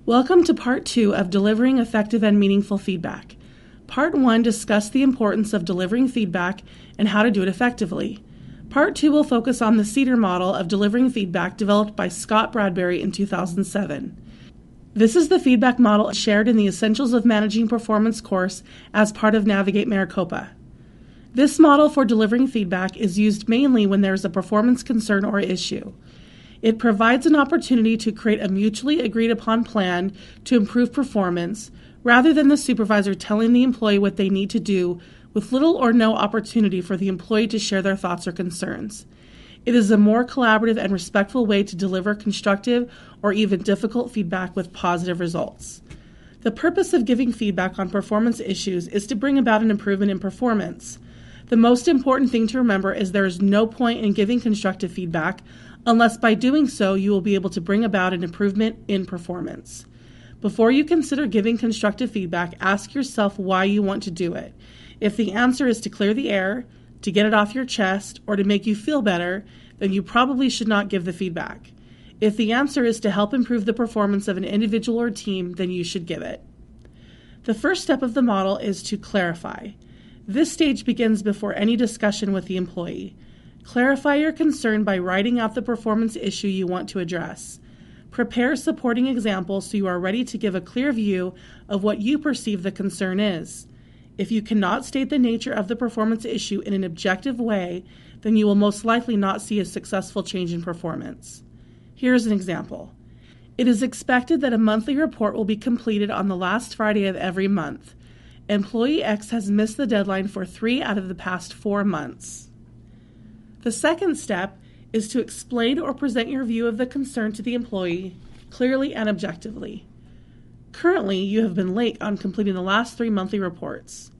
Welcome to Part 2 of Delivering Effective and Meaningful Feedback. Part 1 discussed the importance of delivering feedback and how to do it effectively. Part 2 will focus on the Cedar model of delivering feedback developed by Scott Bradbury in 2007. This is the feedback model shared in the Essentials of Managing Performance course as part of Navigate Maricopa. This model for delivering feedback is used mainly when there is a performance concern or issue. It provides an opportunity to create a mutually agreed upon plan to improve performance, rather than the supervisor telling the employee what they need to do with little or no opportunity for the employee to share their thoughts or concerns. It is a more collaborative and respectful way to deliver constructive or even difficult feedback with positive results. The purpose of giving feedback on performance issues is to bring about an improvement in performance. The most important thing to remember is there is no point in giving constructive feedback unless by doing so you will be able to bring about an improvement in performance. Before you consider giving constructive feedback, ask yourself why you want to do it. If the answer is to clear the air, to get it off your chest, or to make you feel better, then you probably should not give the feedback. If the answer is to help improve the performance of an individual or team, then you should give it. The first step of the model is to clarify. This stage begins before any discussion with the employee. Clarify your concern by writing out the performance issue you want to address. Prepare supporting examples so you are ready to give a clear view of what you perceive the concern is. If you cannot state the nature of the performance issue in an objective way, then you will most likely not see a successful change in performance. Here's an example. It is expected that a monthly report will be completed on the last Friday of every month. Employee X has missed the deadline for 3 out of the past 4 months. The second step is to explain or present your view of the concern to the employee clearly and objectively. Currently, you have been late on completing the last 3 monthly reports.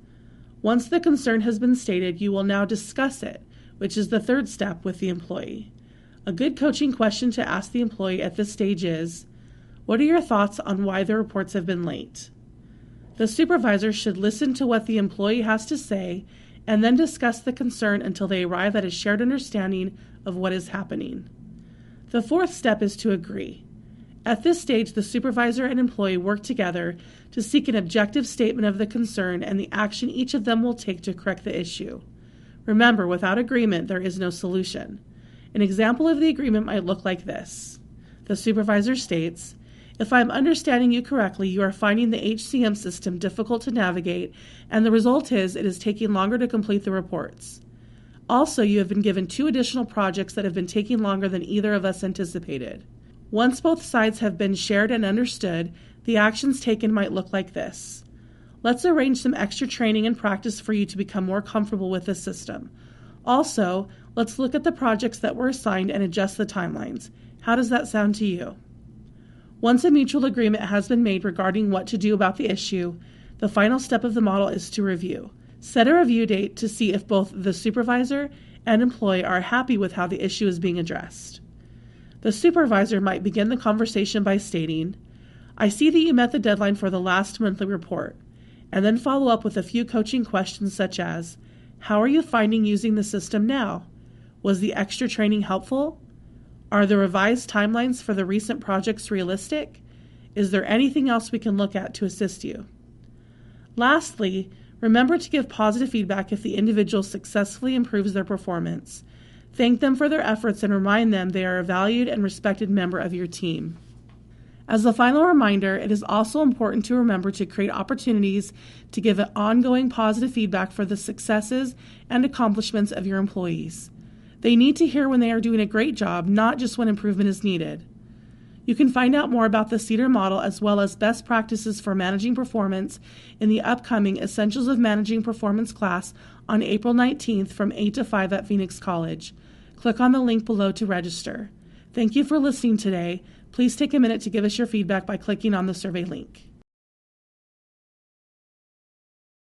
Once the concern has been stated, you will now discuss it, which is the third step with the employee. A good coaching question to ask the employee at this stage is, what are your thoughts on why the reports have been late? The supervisor should listen to what the employee has to say and then discuss the concern until they arrive at a shared understanding of what is happening. The fourth step is to agree. At this stage, the supervisor and employee work together to seek an objective statement of the concern and the action each of them will take to correct the issue. Remember, without agreement, there is no solution. An example of the agreement might look like this. The supervisor states, if I am understanding you correctly, you are finding the HCM system difficult to navigate, and the result is it is taking longer to complete the reports. Also, you have been given 2 additional projects that have been taking longer than either of us anticipated. Once both sides have been shared and understood, the actions taken might look like this. Let's arrange some extra training and practice for you to become more comfortable with this system. Also, let's look at the projects that were assigned and adjust the timelines. How does that sound to you? Once a mutual agreement has been made regarding what to do about the issue, the final step of the model is to review. Set a review date to see if both the supervisor and employee are happy with how the issue is being addressed. The supervisor might begin the conversation by stating, I see that you met the deadline for the last monthly report, and then follow up with a few coaching questions such as, how are you finding using the system now? Was the extra training helpful? Are the revised timelines for the recent projects realistic? Is there anything else we can look at to assist you? Lastly, remember to give positive feedback if the individual successfully improves their performance. Thank them for their efforts and remind them they are a valued and respected member of your team. As a final reminder, it is also important to remember to create opportunities to give ongoing positive feedback for the successes and accomplishments of your employees. They need to hear when they are doing a great job, not just when improvement is needed. You can find out more about the Cedar model as well as best practices for managing performance in the upcoming Essentials of Managing Performance class on April 19th from 8 to 5 at Phoenix College. Click on the link below to register. Thank you for listening today. Please take a minute to give us your feedback by clicking on the survey link.